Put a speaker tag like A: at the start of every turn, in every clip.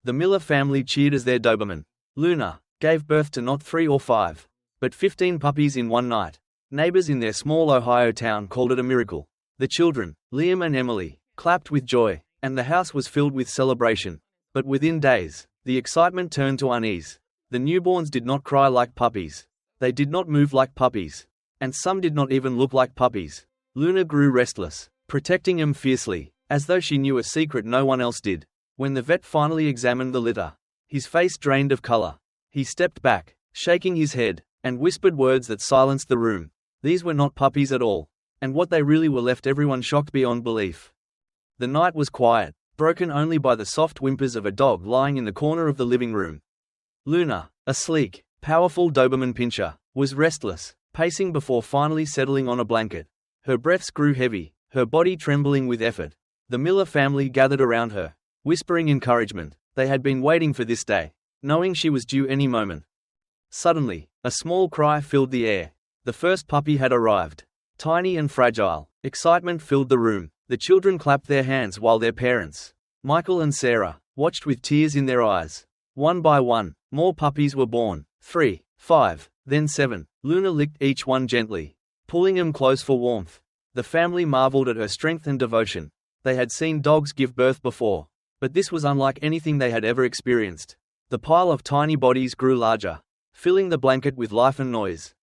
A: The Miller family cheered as their Doberman, Luna, gave birth to not 3 or 5, but 15 puppies in one night. Neighbors in their small Ohio town called it a miracle. The children, Liam and Emily, clapped with joy, and the house was filled with celebration. But within days, the excitement turned to unease. The newborns did not cry like puppies. They did not move like puppies. And some did not even look like puppies. Luna grew restless, protecting them fiercely, as though she knew a secret no one else did. When the vet finally examined the litter, his face drained of color. He stepped back, shaking his head, and whispered words that silenced the room. These were not puppies at all, and what they really were left everyone shocked beyond belief. The night was quiet, broken only by the soft whimpers of a dog lying in the corner of the living room. Luna, a sleek, powerful Doberman pinscher, was restless, pacing before finally settling on a blanket. Her breaths grew heavy, her body trembling with effort. The Miller family gathered around her, whispering encouragement. They had been waiting for this day, knowing she was due any moment. Suddenly, a small cry filled the air. The first puppy had arrived. Tiny and fragile, excitement filled the room. The children clapped their hands while their parents, Michael and Sarah, watched with tears in their eyes. One by one, more puppies were born. 3, 5, then 7. Luna licked each one gently, pulling them close for warmth. The family marveled at her strength and devotion. They had seen dogs give birth before, but this was unlike anything they had ever experienced. The pile of tiny bodies grew larger, filling the blanket with life and noise.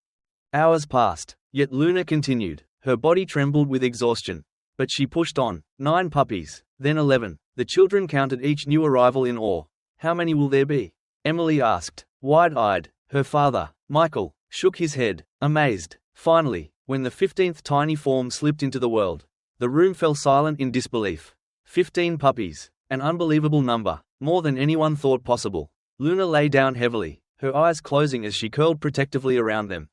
A: Hours passed, yet Luna continued. Her body trembled with exhaustion, but she pushed on. 9 puppies, then 11. The children counted each new arrival in awe. How many will there be? Emily asked, wide-eyed. Her father, Michael, shook his head, amazed. Finally, when the 15th tiny form slipped into the world, the room fell silent in disbelief. 15 puppies, an unbelievable number, more than anyone thought possible. Luna lay down heavily, her eyes closing as she curled protectively around them.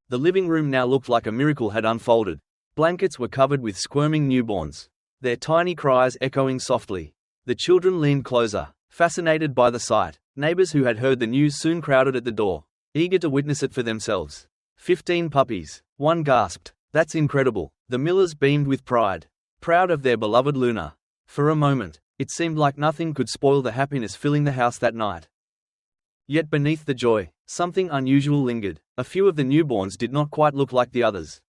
A: The living room now looked like a miracle had unfolded. Blankets were covered with squirming newborns, their tiny cries echoing softly. The children leaned closer, fascinated by the sight. Neighbors who had heard the news soon crowded at the door, eager to witness it for themselves. 15 puppies, one gasped. That's incredible. The Millers beamed with pride, proud of their beloved Luna. For a moment, it seemed like nothing could spoil the happiness filling the house that night. Yet beneath the joy, something unusual lingered. A few of the newborns did not quite look like the others.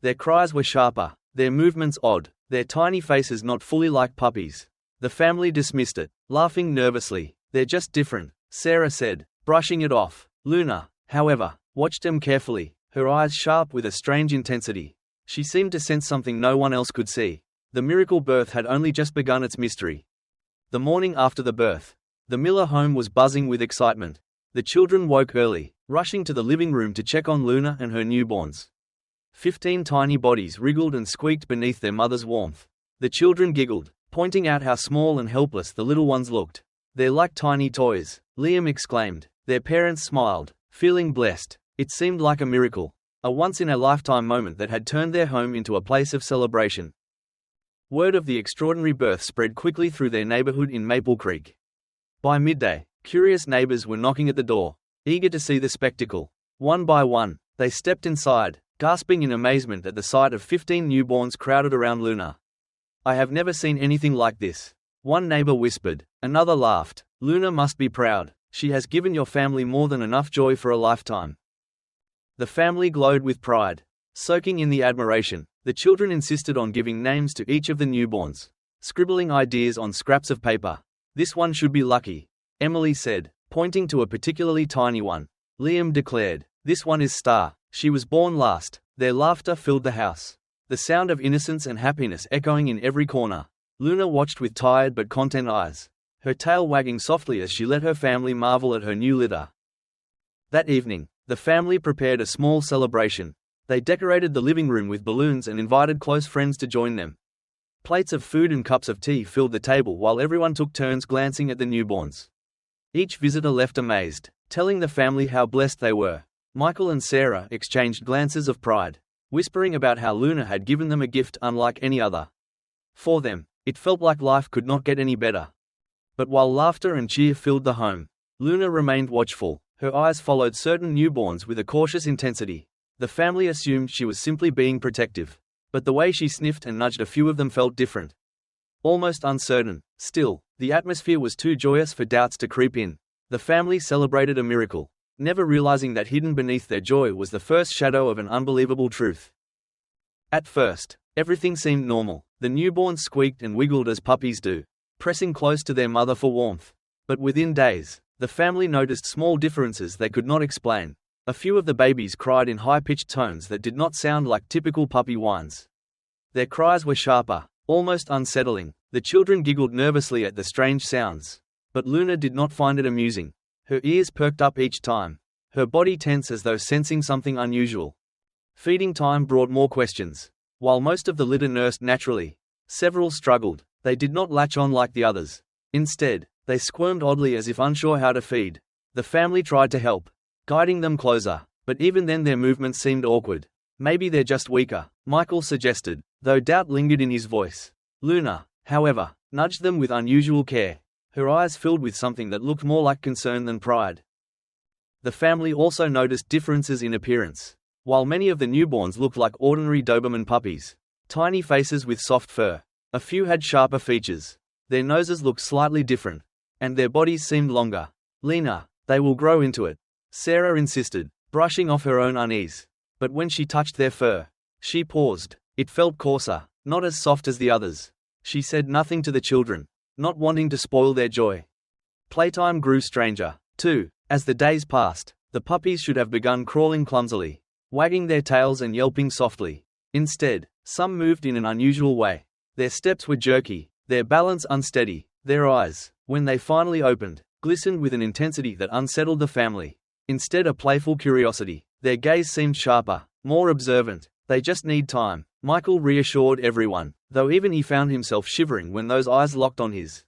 A: Their cries were sharper, their movements odd, their tiny faces not fully like puppies. The family dismissed it, laughing nervously. They're just different, Sarah said, brushing it off. Luna, however, watched them carefully, her eyes sharp with a strange intensity. She seemed to sense something no one else could see. The miracle birth had only just begun its mystery. The morning after the birth, the Miller home was buzzing with excitement. The children woke early, rushing to the living room to check on Luna and her newborns. 15 tiny bodies wriggled and squeaked beneath their mother's warmth. The children giggled, pointing out how small and helpless the little ones looked. They're like tiny toys, Liam exclaimed. Their parents smiled, feeling blessed. It seemed like a miracle, a once-in-a-lifetime moment that had turned their home into a place of celebration. Word of the extraordinary birth spread quickly through their neighborhood in Maple Creek. By midday, curious neighbors were knocking at the door, eager to see the spectacle. One by one, they stepped inside, gasping in amazement at the sight of 15 newborns crowded around Luna. I have never seen anything like this, one neighbor whispered. Another laughed. Luna must be proud. She has given your family more than enough joy for a lifetime. The family glowed with pride, soaking in the admiration. The children insisted on giving names to each of the newborns, scribbling ideas on scraps of paper. This one should be Lucky, Emily said, pointing to a particularly tiny one. Liam declared, this one is Star. She was born last. Their laughter filled the house, the sound of innocence and happiness echoing in every corner. Luna watched with tired but content eyes, her tail wagging softly as she let her family marvel at her new litter. That evening, the family prepared a small celebration. They decorated the living room with balloons and invited close friends to join them. Plates of food and cups of tea filled the table while everyone took turns glancing at the newborns. Each visitor left amazed, telling the family how blessed they were. Michael and Sarah exchanged glances of pride, whispering about how Luna had given them a gift unlike any other. For them, it felt like life could not get any better. But while laughter and cheer filled the home, Luna remained watchful. Her eyes followed certain newborns with a cautious intensity. The family assumed she was simply being protective, but the way she sniffed and nudged a few of them felt different. Almost uncertain, Still, the atmosphere was too joyous for doubts to creep in. The family celebrated a miracle, never realizing that hidden beneath their joy was the first shadow of an unbelievable truth. At first, everything seemed normal. The newborns squeaked and wiggled as puppies do, pressing close to their mother for warmth. But within days, the family noticed small differences they could not explain. A few of the babies cried in high-pitched tones that did not sound like typical puppy whines. Their cries were sharper, almost unsettling. The children giggled nervously at the strange sounds. But Luna did not find it amusing. Her ears perked up each time, her body tense as though sensing something unusual. Feeding time brought more questions. While most of the litter nursed naturally, several struggled. They did not latch on like the others. Instead, they squirmed oddly as if unsure how to feed. The family tried to help, guiding them closer, but even then their movements seemed awkward. Maybe they're just weaker, Michael suggested, though doubt lingered in his voice. Luna, however, nudged them with unusual care. Her eyes filled with something that looked more like concern than pride. The family also noticed differences in appearance. While many of the newborns looked like ordinary Doberman puppies, tiny faces with soft fur, a few had sharper features. Their noses looked slightly different, and their bodies seemed longer. Lena, they will grow into it, Sarah insisted, brushing off her own unease. But when she touched their fur, she paused. It felt coarser, not as soft as the others. She said nothing to the children, not wanting to spoil their joy. Playtime grew stranger, too. As the days passed, the puppies should have begun crawling clumsily, wagging their tails and yelping softly. Instead, some moved in an unusual way. Their steps were jerky, their balance unsteady. Their eyes, when they finally opened, glistened with an intensity that unsettled the family. Instead of playful curiosity, their gaze seemed sharper, more observant. They just need time, Michael reassured everyone, though even he found himself shivering when those eyes locked on his.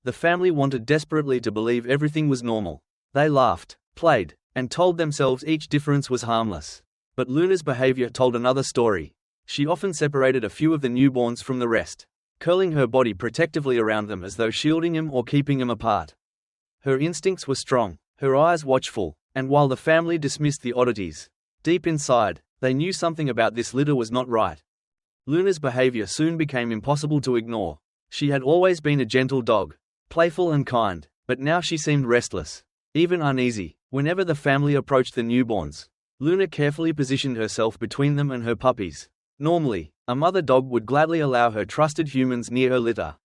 A: The family wanted desperately to believe everything was normal. They laughed, played, and told themselves each difference was harmless. But Luna's behavior told another story. She often separated a few of the newborns from the rest, curling her body protectively around them as though shielding them or keeping them apart. Her instincts were strong, her eyes watchful, and while the family dismissed the oddities, deep inside, they knew something about this litter was not right. Luna's behavior soon became impossible to ignore. She had always been a gentle dog, playful and kind, but now she seemed restless, even uneasy. Whenever the family approached the newborns, Luna carefully positioned herself between them and her puppies. Normally, a mother dog would gladly allow her trusted humans near her litter.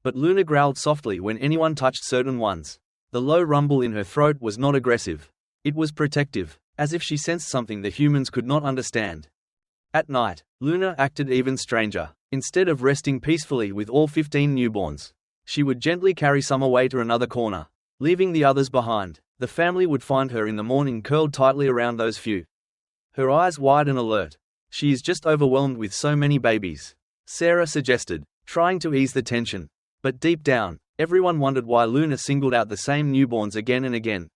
A: But Luna growled softly when anyone touched certain ones. The low rumble in her throat was not aggressive. It was protective, as if she sensed something the humans could not understand. At night, Luna acted even stranger. Instead of resting peacefully with all 15 newborns, she would gently carry some away to another corner, leaving the others behind. The family would find her in the morning curled tightly around those few, her eyes wide and alert. She is just overwhelmed with so many babies, Sarah suggested, trying to ease the tension. But deep down, everyone wondered why Luna singled out the same newborns again and again.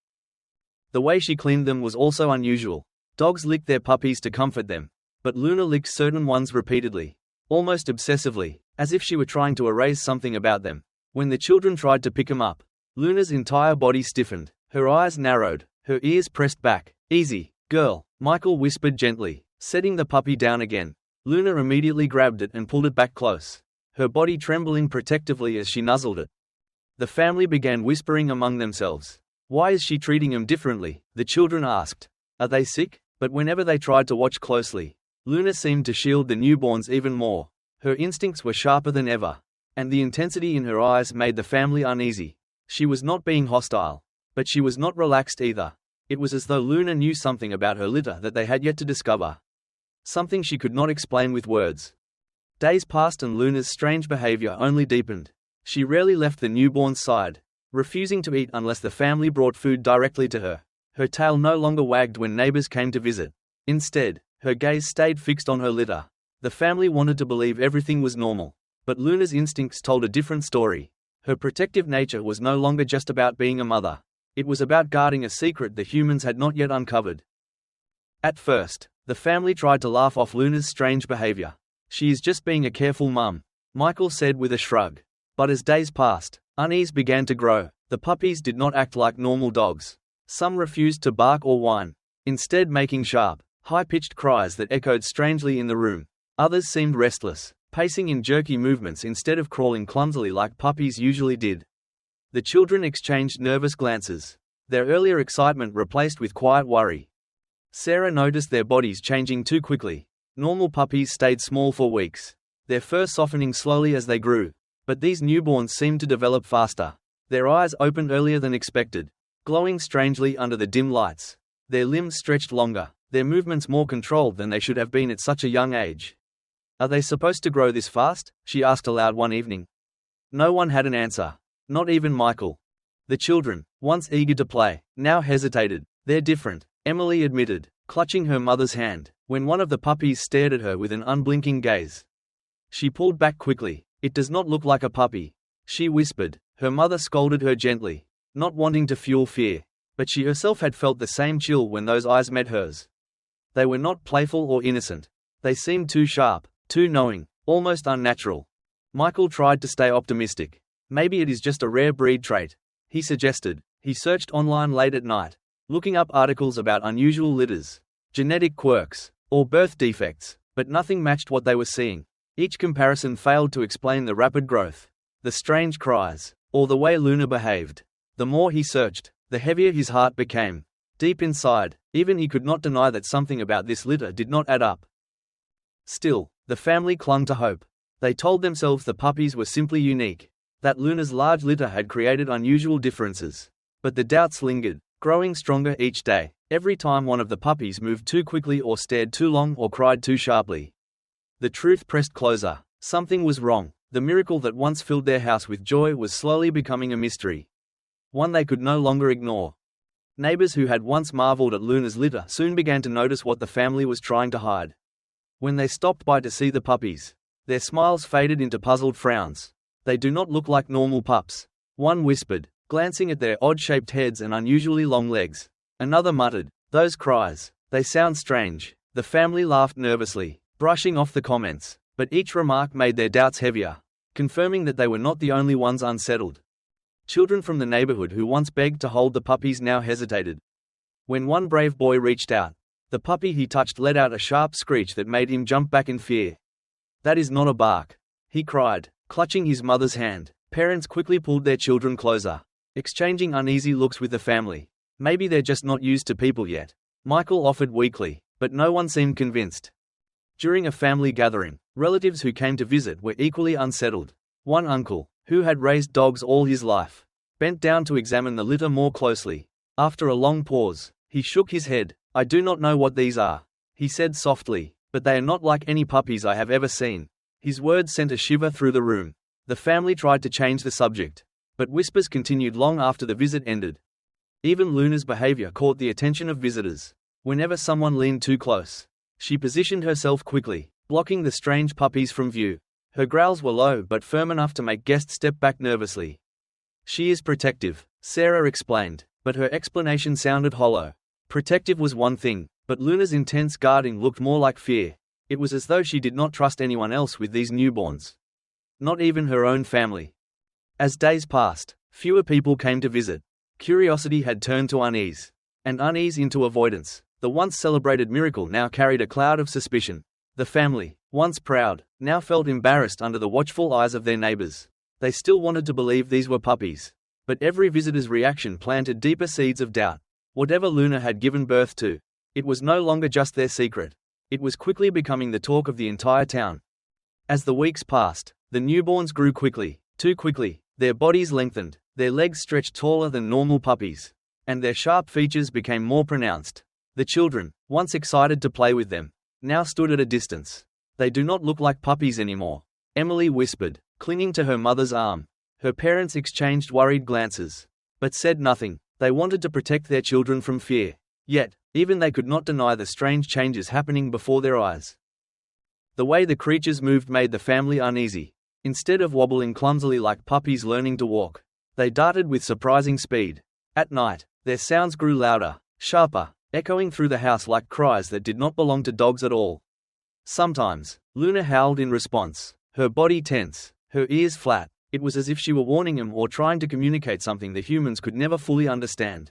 A: The way she cleaned them was also unusual. Dogs licked their puppies to comfort them, but Luna licked certain ones repeatedly, almost obsessively, as if she were trying to erase something about them. When the children tried to pick them up, Luna's entire body stiffened, her eyes narrowed, her ears pressed back. "Easy, girl," Michael whispered gently, setting the puppy down again. Luna immediately grabbed it and pulled it back close, her body trembling protectively as she nuzzled it. The family began whispering among themselves. "Why is she treating him differently?" the children asked. "Are they sick?" But whenever they tried to watch closely, Luna seemed to shield the newborns even more. Her instincts were sharper than ever, and the intensity in her eyes made the family uneasy. She was not being hostile, but she was not relaxed either. It was as though Luna knew something about her litter that they had yet to discover. Something she could not explain with words. Days passed and Luna's strange behavior only deepened. She rarely left the newborn's side, refusing to eat unless the family brought food directly to her. Her tail no longer wagged when neighbors came to visit. Instead, her gaze stayed fixed on her litter. The family wanted to believe everything was normal, but Luna's instincts told a different story. Her protective nature was no longer just about being a mother. It was about guarding a secret the humans had not yet uncovered. At first, the family tried to laugh off Luna's strange behavior. "She is just being a careful mum," Michael said with a shrug. But as days passed, unease began to grow. The puppies did not act like normal dogs. Some refused to bark or whine, instead making sharp, high-pitched cries that echoed strangely in the room. Others seemed restless, pacing in jerky movements instead of crawling clumsily like puppies usually did. The children exchanged nervous glances, their earlier excitement replaced with quiet worry. Sarah noticed their bodies changing too quickly. Normal puppies stayed small for weeks, their fur softening slowly as they grew, but these newborns seemed to develop faster. Their eyes opened earlier than expected, glowing strangely under the dim lights. Their limbs stretched longer, their movements more controlled than they should have been at such a young age. "Are they supposed to grow this fast?" she asked aloud one evening. No one had an answer, not even Michael. The children, once eager to play, now hesitated. "They're different," Emily admitted, clutching her mother's hand, when one of the puppies stared at her with an unblinking gaze. She pulled back quickly. "It does not look like a puppy," she whispered. Her mother scolded her gently, not wanting to fuel fear, but she herself had felt the same chill when those eyes met hers. They were not playful or innocent. They seemed too sharp, too knowing, almost unnatural. Michael tried to stay optimistic. "Maybe it is just a rare breed trait," he suggested. He searched online late at night, looking up articles about unusual litters, genetic quirks, or birth defects, but nothing matched what they were seeing. Each comparison failed to explain the rapid growth, the strange cries, or the way Luna behaved. The more he searched, the heavier his heart became. Deep inside, even he could not deny that something about this litter did not add up. Still, the family clung to hope. They told themselves the puppies were simply unique, that Luna's large litter had created unusual differences. But the doubts lingered, growing stronger each day, every time one of the puppies moved too quickly or stared too long or cried too sharply. The truth pressed closer. Something was wrong. The miracle that once filled their house with joy was slowly becoming a mystery, one they could no longer ignore. Neighbors who had once marveled at Luna's litter soon began to notice what the family was trying to hide. When they stopped by to see the puppies, their smiles faded into puzzled frowns. "They do not look like normal pups," one whispered, glancing at their odd-shaped heads and unusually long legs. Another muttered, "Those cries, they sound strange." The family laughed nervously, brushing off the comments, but each remark made their doubts heavier, confirming that they were not the only ones unsettled. Children from the neighborhood who once begged to hold the puppies now hesitated. When one brave boy reached out, the puppy he touched let out a sharp screech that made him jump back in fear. "That is not a bark," he cried, clutching his mother's hand. Parents quickly pulled their children closer, exchanging uneasy looks with the family. "Maybe they're just not used to people yet," Michael offered weakly, but no one seemed convinced. During a family gathering, relatives who came to visit were equally unsettled. One uncle, who had raised dogs all his life, bent down to examine the litter more closely. After a long pause, he shook his head. "I do not know what these are," he said softly, "but they are not like any puppies I have ever seen." His words sent a shiver through the room. The family tried to change the subject, but whispers continued long after the visit ended. Even Luna's behavior caught the attention of visitors. Whenever someone leaned too close, she positioned herself quickly, blocking the strange puppies from view. Her growls were low but firm enough to make guests step back nervously. "She is protective," Sarah explained, but her explanation sounded hollow. Protective was one thing, but Luna's intense guarding looked more like fear. It was as though she did not trust anyone else with these newborns. Not even her own family. As days passed, fewer people came to visit. Curiosity had turned to unease, and unease into avoidance. The once celebrated miracle now carried a cloud of suspicion. The family, once proud, now felt embarrassed under the watchful eyes of their neighbors. They still wanted to believe these were puppies, but every visitor's reaction planted deeper seeds of doubt. Whatever Luna had given birth to, it was no longer just their secret. It was quickly becoming the talk of the entire town. As the weeks passed, the newborns grew quickly, too quickly. Their bodies lengthened, their legs stretched taller than normal puppies, and their sharp features became more pronounced. The children, once excited to play with them, now stood at a distance. "They do not look like puppies anymore," Emily whispered, clinging to her mother's arm. Her parents exchanged worried glances, but said nothing. They wanted to protect their children from fear. Yet, even they could not deny the strange changes happening before their eyes. The way the creatures moved made the family uneasy. Instead of wobbling clumsily like puppies learning to walk, they darted with surprising speed. At night, their sounds grew louder, sharper, echoing through the house like cries that did not belong to dogs at all. Sometimes, Luna howled in response, her body tense, her ears flat. It was as if she were warning them or trying to communicate something the humans could never fully understand.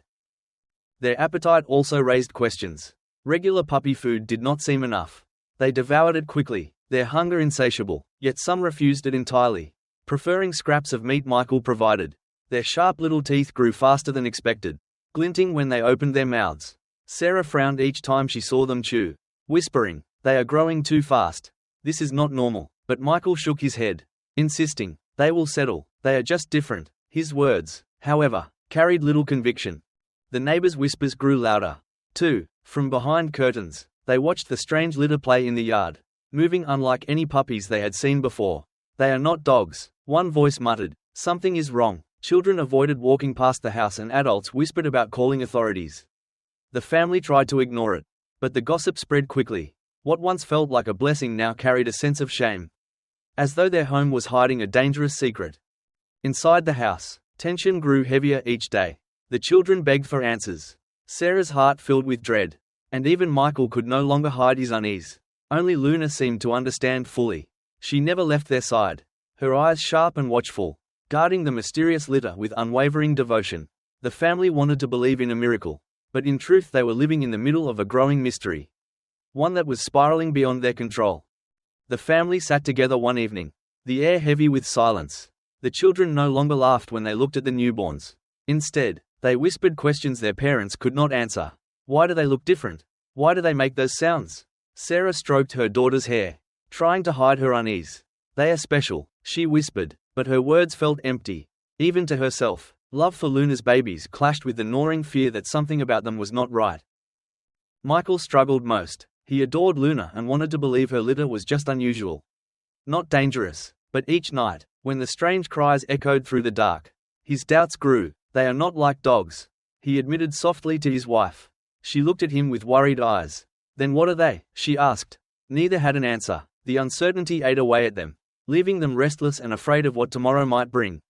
A: Their appetite also raised questions. Regular puppy food did not seem enough. They devoured it quickly, their hunger insatiable, yet some refused it entirely, preferring scraps of meat Michael provided. Their sharp little teeth grew faster than expected, glinting when they opened their mouths. Sarah frowned each time she saw them chew, whispering, "They are growing too fast. This is not normal." But Michael shook his head, insisting, "They will settle, they are just different." His words, however, carried little conviction. The neighbors' whispers grew louder, too. From behind curtains, they watched the strange litter play in the yard, moving unlike any puppies they had seen before. "They are not dogs," one voice muttered. "Something is wrong." Children avoided walking past the house and adults whispered about calling authorities. The family tried to ignore it, but the gossip spread quickly. What once felt like a blessing now carried a sense of shame, as though their home was hiding a dangerous secret. Inside the house, tension grew heavier each day. The children begged for answers. Sarah's heart filled with dread, and even Michael could no longer hide his unease. Only Luna seemed to understand fully. She never left their side, her eyes sharp and watchful, guarding the mysterious litter with unwavering devotion. The family wanted to believe in a miracle, but in truth they were living in the middle of a growing mystery, one that was spiraling beyond their control. The family sat together one evening, the air heavy with silence. The children no longer laughed when they looked at the newborns. Instead, they whispered questions their parents could not answer. "Why do they look different? Why do they make those sounds?" Sarah stroked her daughter's hair, trying to hide her unease. "They are special," she whispered, but her words felt empty. Even to herself, love for Luna's babies clashed with the gnawing fear that something about them was not right. Michael struggled most. He adored Luna and wanted to believe her litter was just unusual, not dangerous. But each night, when the strange cries echoed through the dark, his doubts grew. "They are not like dogs," he admitted softly to his wife. She looked at him with worried eyes. "Then what are they?" she asked. Neither had an answer. The uncertainty ate away at them, leaving them restless and afraid of what tomorrow might bring.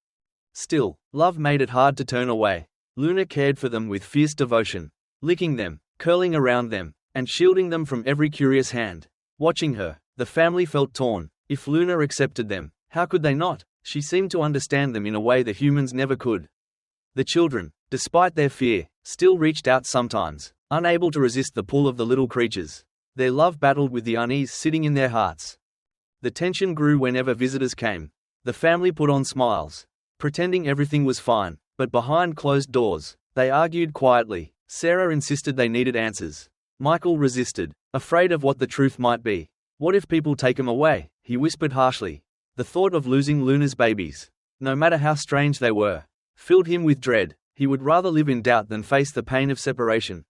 A: Still, love made it hard to turn away. Luna cared for them with fierce devotion, licking them, curling around them, and shielding them from every curious hand. Watching her, the family felt torn. If Luna accepted them, how could they not? She seemed to understand them in a way the humans never could. The children, despite their fear, still reached out sometimes, unable to resist the pull of the little creatures. Their love battled with the unease sitting in their hearts. The tension grew whenever visitors came. The family put on smiles, pretending everything was fine, but behind closed doors, they argued quietly. Sarah insisted they needed answers. Michael resisted, afraid of what the truth might be. "What if people take him away?" he whispered harshly. The thought of losing Luna's babies, no matter how strange they were, filled him with dread. He would rather live in doubt than face the pain of separation.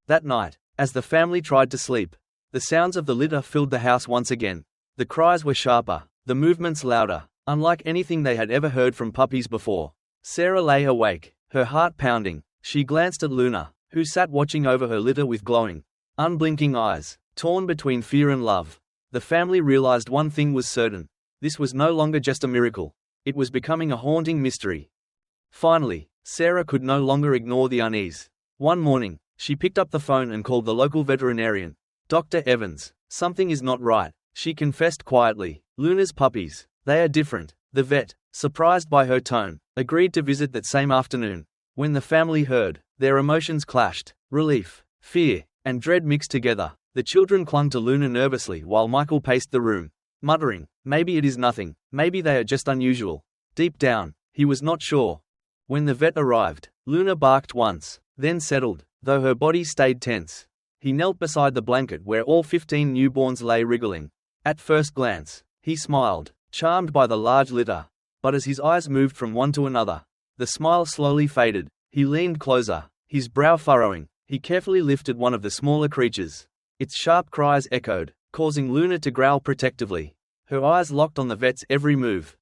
A: That night, as the family tried to sleep, the sounds of the litter filled the house once again. The cries were sharper, the movements louder, unlike anything they had ever heard from puppies before. Sarah lay awake, her heart pounding. She glanced at Luna, who sat watching over her litter with glowing, unblinking eyes, torn between fear and love. The family realized one thing was certain. This was no longer just a miracle. It was becoming a haunting mystery. Finally, Sarah could no longer ignore the unease. One morning, she picked up the phone and called the local veterinarian. "Dr. Evans, something is not right," she confessed quietly. "Luna's puppies, they are different." The vet, surprised by her tone, agreed to visit that same afternoon. When the family heard, their emotions clashed. Relief, fear, and dread mixed together. The children clung to Luna nervously while Michael paced the room, muttering, "Maybe it is nothing, maybe they are just unusual." Deep down, he was not sure. When the vet arrived, Luna barked once, then settled, though her body stayed tense. He knelt beside the blanket where all 15 newborns lay wriggling. At first glance, he smiled, charmed by the large litter. But as his eyes moved from one to another, the smile slowly faded. He leaned closer, his brow furrowing. He carefully lifted one of the smaller creatures. Its sharp cries echoed, causing Luna to growl protectively. Her eyes locked on the vet's every move.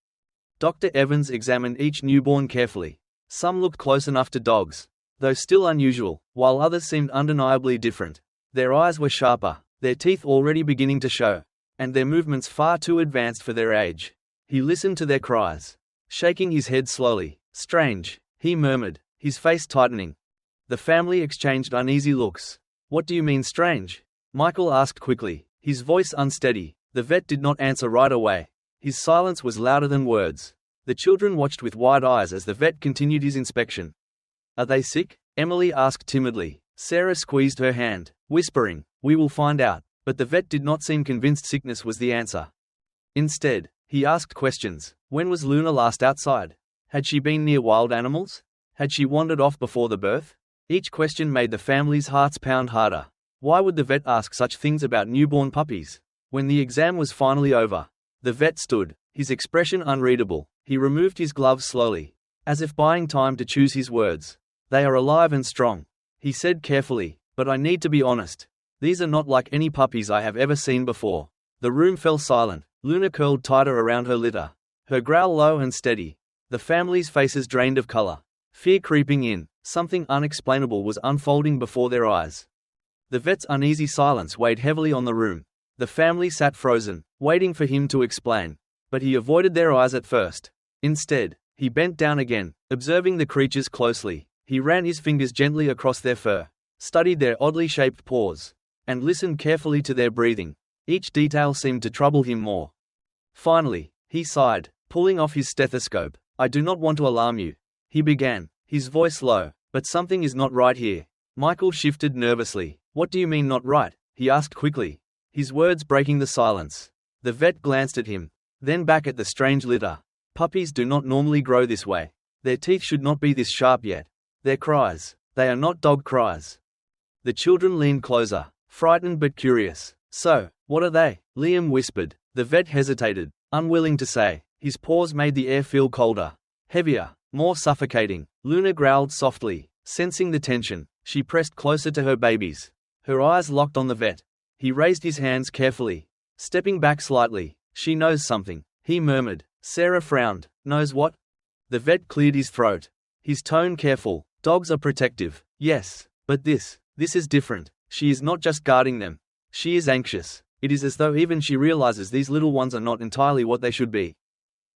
A: Dr. Evans examined each newborn carefully. Some looked close enough to dogs, though still unusual, while others seemed undeniably different. Their eyes were sharper, their teeth already beginning to show, and their movements far too advanced for their age. He listened to their cries, shaking his head slowly. "Strange," he murmured, his face tightening. The family exchanged uneasy looks. "What do you mean strange?" Michael asked quickly, his voice unsteady. The vet did not answer right away. His silence was louder than words. The children watched with wide eyes as the vet continued his inspection. "Are they sick?" Emily asked timidly. Sarah squeezed her hand, whispering, "We will find out." But the vet did not seem convinced sickness was the answer. Instead, he asked questions. When was Luna last outside? Had she been near wild animals? Had she wandered off before the birth? Each question made the family's hearts pound harder. Why would the vet ask such things about newborn puppies? When the exam was finally over, the vet stood, his expression unreadable. He removed his gloves slowly, as if buying time to choose his words. They are alive and strong, he said carefully, but I need to be honest. These are not like any puppies I have ever seen before. The room fell silent. Luna curled tighter around her litter, her growl low and steady. The family's faces drained of color, fear creeping in. Something unexplainable was unfolding before their eyes. The vet's uneasy silence weighed heavily on the room. The family sat frozen, waiting for him to explain. But he avoided their eyes at first. Instead, he bent down again, observing the creatures closely. He ran his fingers gently across their fur, studied their oddly shaped paws, and listened carefully to their breathing. Each detail seemed to trouble him more. Finally, he sighed, pulling off his stethoscope. I do not want to alarm you, he began, his voice low, but something is not right here. Michael shifted nervously. What do you mean not right? He asked quickly, his words breaking the silence. The vet glanced at him, then back at the strange litter. Puppies do not normally grow this way. Their teeth should not be this sharp yet. Their cries, they are not dog cries. The children leaned closer, frightened but curious. So, what are they? Liam whispered. The vet hesitated, unwilling to say. His paws made the air feel colder, heavier, more suffocating. Luna growled softly, sensing the tension. She pressed closer to her babies. Her eyes locked on the vet. He raised his hands carefully, stepping back slightly. She knows something, he murmured. Sarah frowned. Knows what? The vet cleared his throat, his tone careful. Dogs are protective, yes, but this is different. She is not just guarding them. She is anxious. It is as though even she realizes these little ones are not entirely what they should be.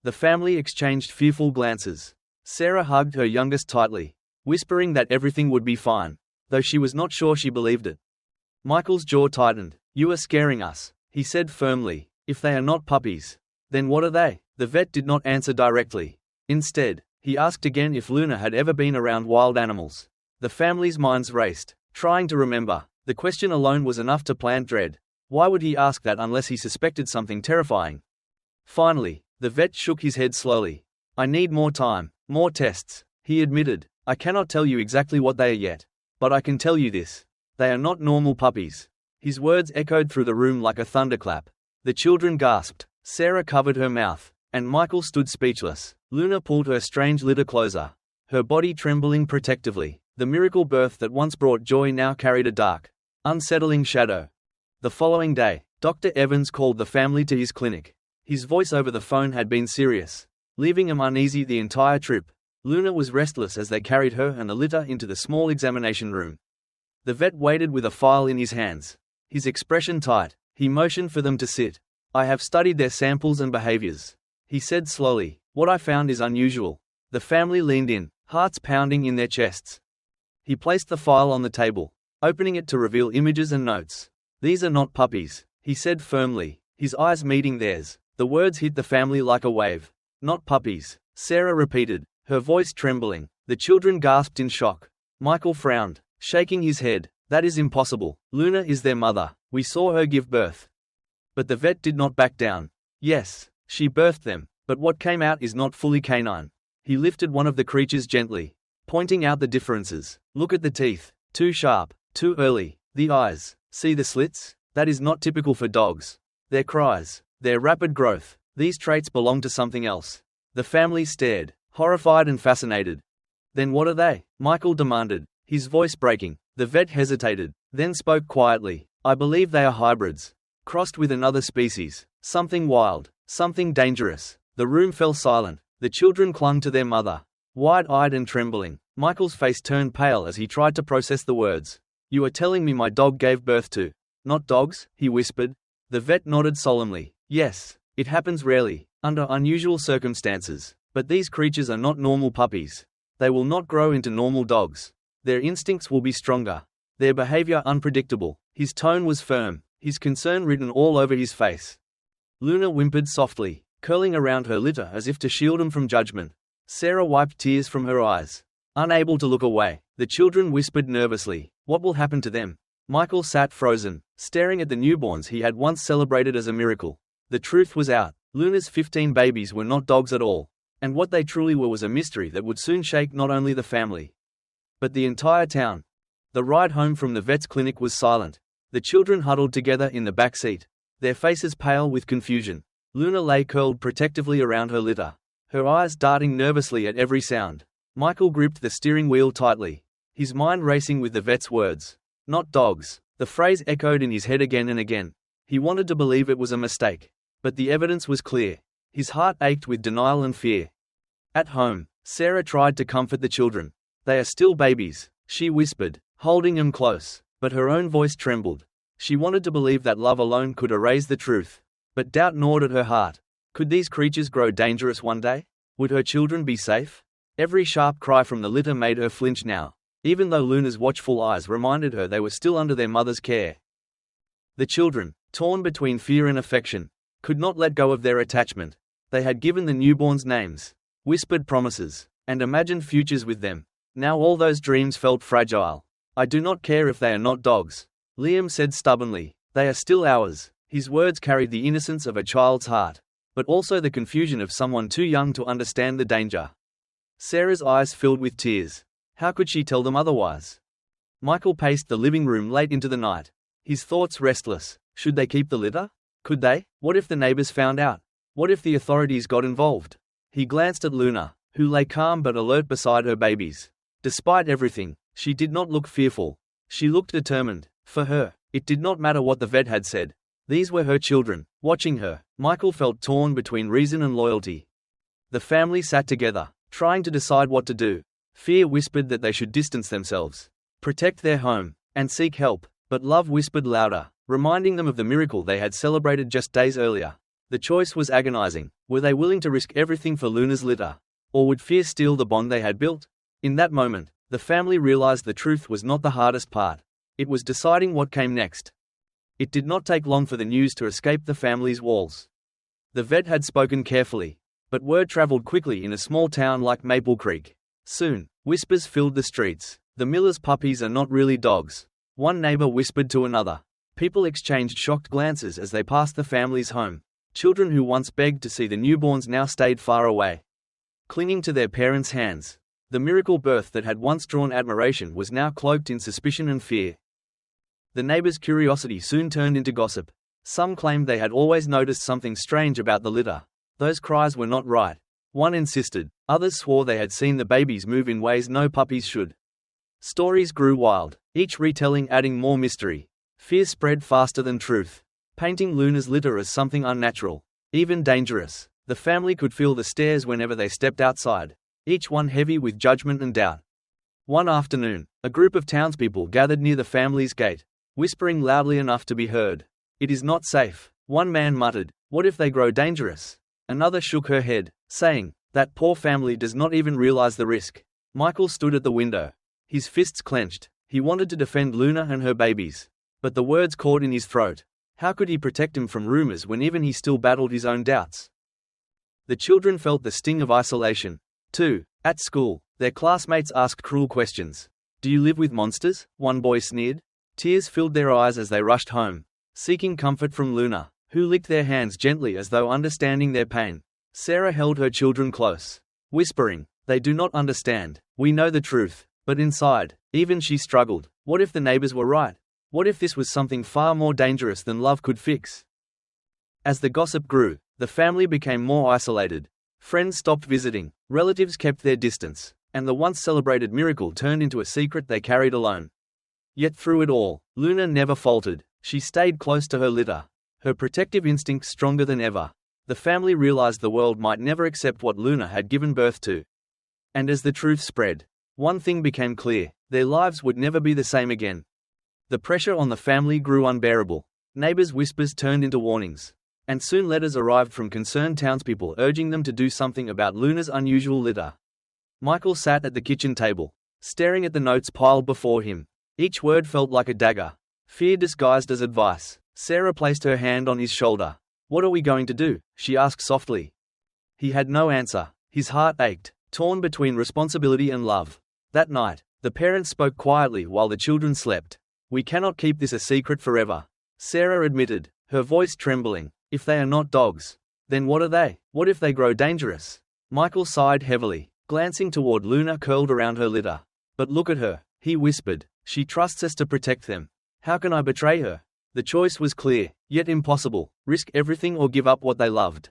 A: The family exchanged fearful glances. Sarah hugged her youngest tightly, whispering that everything would be fine, though she was not sure she believed it. Michael's jaw tightened. You are scaring us, he said firmly. If they are not puppies, then what are they? The vet did not answer directly. Instead, he asked again if Luna had ever been around wild animals. The family's minds raced, trying to remember. The question alone was enough to plant dread. Why would he ask that unless he suspected something terrifying? Finally, the vet shook his head slowly. I need more time, more tests, he admitted. I cannot tell you exactly what they are yet, but I can tell you this. They are not normal puppies. His words echoed through the room like a thunderclap. The children gasped. Sarah covered her mouth, and Michael stood speechless. Luna pulled her strange litter closer, her body trembling protectively. The miracle birth that once brought joy now carried a dark, unsettling shadow. The following day, Dr. Evans called the family to his clinic. His voice over the phone had been serious, leaving him uneasy the entire trip. Luna was restless as they carried her and the litter into the small examination room. The vet waited with a file in his hands, his expression tight. He motioned for them to sit. I have studied their samples and behaviors, he said slowly. What I found is unusual. The family leaned in, hearts pounding in their chests. He placed the file on the table, opening it to reveal images and notes. These are not puppies, he said firmly, his eyes meeting theirs. The words hit the family like a wave. Not puppies, Sarah repeated, her voice trembling. The children gasped in shock. Michael frowned, shaking his head. That is impossible. Luna is their mother. We saw her give birth. But the vet did not back down. Yes, she birthed them, but what came out is not fully canine. He lifted one of the creatures gently, pointing out the differences. Look at the teeth. Too sharp, too early. The eyes. See the slits? That is not typical for dogs. Their cries, their rapid growth. These traits belong to something else. The family stared, horrified and fascinated. Then what are they? Michael demanded, his voice breaking. The vet hesitated, then spoke quietly. I believe they are hybrids, crossed with another species, something wild, something dangerous. The room fell silent. The children clung to their mother, wide-eyed and trembling. Michael's face turned pale as he tried to process the words. You are telling me my dog gave birth to not dogs, he whispered. The vet nodded solemnly. Yes, it happens rarely, under unusual circumstances, but these creatures are not normal puppies. They will not grow into normal dogs. Their instincts will be stronger, their behavior unpredictable. His tone was firm, his concern written all over his face. Luna whimpered softly, curling around her litter as if to shield him from judgment. Sarah wiped tears from her eyes. Unable to look away, the children whispered nervously, what will happen to them? Michael sat frozen, staring at the newborns he had once celebrated as a miracle. The truth was out. Luna's 15 babies were not dogs at all, and what they truly were was a mystery that would soon shake not only the family, but the entire town. The ride home from the vet's clinic was silent. The children huddled together in the back seat, their faces pale with confusion. Luna lay curled protectively around her litter, her eyes darting nervously at every sound. Michael gripped the steering wheel tightly, his mind racing with the vet's words. Not dogs. The phrase echoed in his head again and again. He wanted to believe it was a mistake, but the evidence was clear. His heart ached with denial and fear. At home, Sarah tried to comfort the children. "They are still babies," she whispered, holding them close, but her own voice trembled. She wanted to believe that love alone could erase the truth. But doubt gnawed at her heart. Could these creatures grow dangerous one day? Would her children be safe? Every sharp cry from the litter made her flinch now, even though Luna's watchful eyes reminded her they were still under their mother's care. The children, torn between fear and affection, could not let go of their attachment. They had given the newborns names, whispered promises, and imagined futures with them. Now all those dreams felt fragile. "I do not care if they are not dogs," Liam said stubbornly. "They are still ours." His words carried the innocence of a child's heart, but also the confusion of someone too young to understand the danger. Sarah's eyes filled with tears. How could she tell them otherwise? Michael paced the living room late into the night, his thoughts restless. Should they keep the litter? Could they? What if the neighbors found out? What if the authorities got involved? He glanced at Luna, who lay calm but alert beside her babies. Despite everything, she did not look fearful. She looked determined. For her, it did not matter what the vet had said. These were her children, watching her. Michael felt torn between reason and loyalty. The family sat together, trying to decide what to do. Fear whispered that they should distance themselves, protect their home, and seek help, but love whispered louder, reminding them of the miracle they had celebrated just days earlier. The choice was agonizing. Were they willing to risk everything for Luna's litter? Or would fear steal the bond they had built? In that moment, the family realized the truth was not the hardest part. It was deciding what came next. It did not take long for the news to escape the family's walls. The vet had spoken carefully, but word traveled quickly in a small town like Maple Creek. Soon, whispers filled the streets. "The miller's puppies are not really dogs," one neighbor whispered to another. People exchanged shocked glances as they passed the family's home. Children who once begged to see the newborns now stayed far away, clinging to their parents' hands. The miracle birth that had once drawn admiration was now cloaked in suspicion and fear. The neighbors' curiosity soon turned into gossip. Some claimed they had always noticed something strange about the litter. Those cries were not right, one insisted. Others swore they had seen the babies move in ways no puppies should. Stories grew wild, each retelling adding more mystery. Fear spread faster than truth, painting Luna's litter as something unnatural, even dangerous. The family could feel the stares whenever they stepped outside, each one heavy with judgment and doubt. One afternoon, a group of townspeople gathered near the family's gate, whispering loudly enough to be heard. "It is not safe," one man muttered. "What if they grow dangerous?" Another shook her head, saying, "That poor family does not even realize the risk." Michael stood at the window, his fists clenched. He wanted to defend Luna and her babies, but the words caught in his throat. How could he protect them from rumors when even he still battled his own doubts? The children felt the sting of isolation, too. At school, their classmates asked cruel questions. "Do you live with monsters?" one boy sneered. Tears filled their eyes as they rushed home, seeking comfort from Luna, who licked their hands gently as though understanding their pain. Sarah held her children close, whispering, "They do not understand. We know the truth." But inside, even she struggled. What if the neighbors were right? What if this was something far more dangerous than love could fix? As the gossip grew, the family became more isolated. Friends stopped visiting, relatives kept their distance, and the once celebrated miracle turned into a secret they carried alone. Yet through it all, Luna never faltered. She stayed close to her litter, her protective instincts stronger than ever. The family realized the world might never accept what Luna had given birth to. And as the truth spread, one thing became clear: their lives would never be the same again. The pressure on the family grew unbearable. Neighbors' whispers turned into warnings, and soon letters arrived from concerned townspeople urging them to do something about Luna's unusual litter. Michael sat at the kitchen table, staring at the notes piled before him. Each word felt like a dagger, fear disguised as advice. Sarah placed her hand on his shoulder. "What are we going to do?" she asked softly. He had no answer. His heart ached, torn between responsibility and love. That night, the parents spoke quietly while the children slept. We cannot keep this a secret forever, Sarah admitted, her voice trembling. If they are not dogs, then what are they? What if they grow dangerous? Michael sighed heavily, glancing toward Luna curled around her litter. But look at her, he whispered. She trusts us to protect them. How can I betray her? The choice was clear, yet impossible: risk everything or give up what they loved.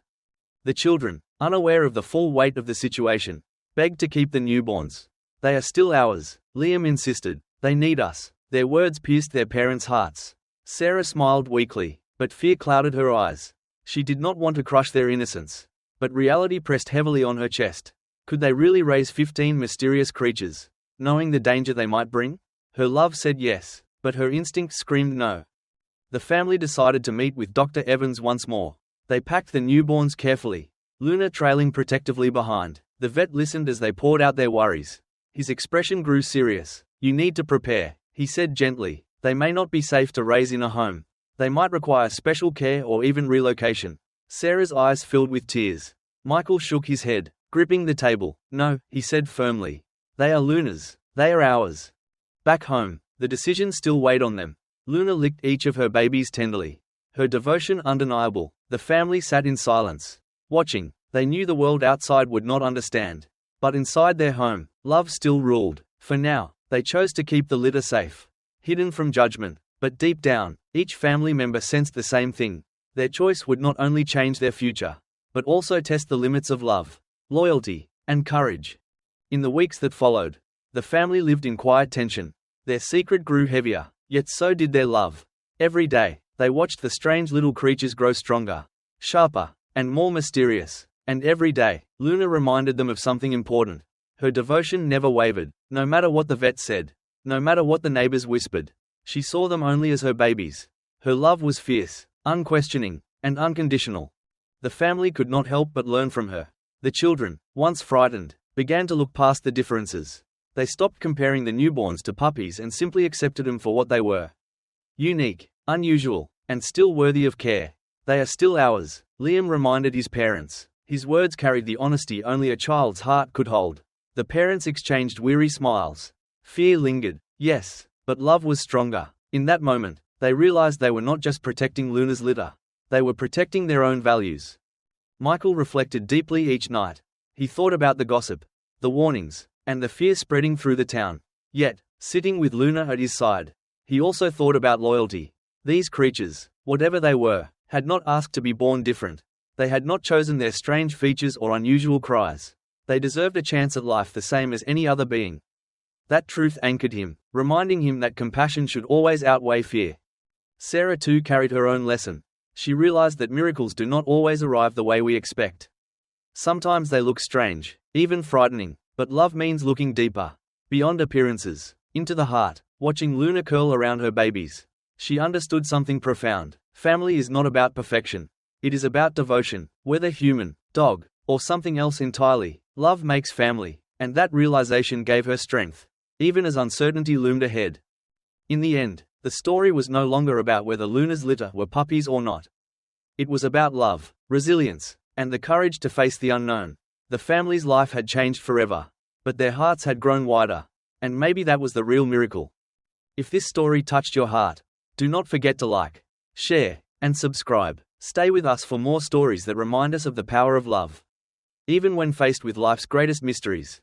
A: The children, unaware of the full weight of the situation, begged to keep the newborns. They are still ours, Liam insisted. They need us. Their words pierced their parents' hearts. Sarah smiled weakly, but fear clouded her eyes. She did not want to crush their innocence. But reality pressed heavily on her chest. Could they really raise 15 mysterious creatures, knowing the danger they might bring? Her love said yes, but her instinct screamed no. The family decided to meet with Dr. Evans once more. They packed the newborns carefully, Luna trailing protectively behind. The vet listened as they poured out their worries. His expression grew serious. You need to prepare, he said gently. They may not be safe to raise in a home. They might require special care or even relocation. Sarah's eyes filled with tears. Michael shook his head, gripping the table. No, he said firmly. They are Luna's. They are ours. Back home, the decision still weighed on them. Luna licked each of her babies tenderly, her devotion undeniable. The family sat in silence, watching. They knew the world outside would not understand. But inside their home, love still ruled. For now, they chose to keep the litter safe, hidden from judgment. But deep down, each family member sensed the same thing. Their choice would not only change their future, but also test the limits of love, loyalty, and courage. In the weeks that followed, the family lived in quiet tension. Their secret grew heavier, yet so did their love. Every day, they watched the strange little creatures grow stronger, sharper, and more mysterious. And every day, Luna reminded them of something important. Her devotion never wavered, no matter what the vet said, no matter what the neighbors whispered. She saw them only as her babies. Her love was fierce, unquestioning, and unconditional. The family could not help but learn from her. The children, once frightened, began to look past the differences. They stopped comparing the newborns to puppies and simply accepted them for what they were. Unique, unusual, and still worthy of care. They are still ours, Liam reminded his parents. His words carried the honesty only a child's heart could hold. The parents exchanged weary smiles. Fear lingered, yes, but love was stronger. In that moment, they realized they were not just protecting Luna's litter. They were protecting their own values. Michael reflected deeply each night. He thought about the gossip, the warnings, and the fear spreading through the town. Yet, sitting with Luna at his side, he also thought about loyalty. These creatures, whatever they were, had not asked to be born different. They had not chosen their strange features or unusual cries. They deserved a chance at life the same as any other being. That truth anchored him, reminding him that compassion should always outweigh fear. Sarah too carried her own lesson. She realized that miracles do not always arrive the way we expect. Sometimes they look strange, even frightening, but love means looking deeper, beyond appearances, into the heart. Watching Luna curl around her babies, she understood something profound. Family is not about perfection. It is about devotion, whether human, dog, or something else entirely. Love makes family, and that realization gave her strength, even as uncertainty loomed ahead. In the end, the story was no longer about whether Luna's litter were puppies or not. It was about love, resilience, and the courage to face the unknown. The family's life had changed forever, but their hearts had grown wider, and maybe that was the real miracle. If this story touched your heart, do not forget to like, share, and subscribe. Stay with us for more stories that remind us of the power of love. Even when faced with life's greatest mysteries,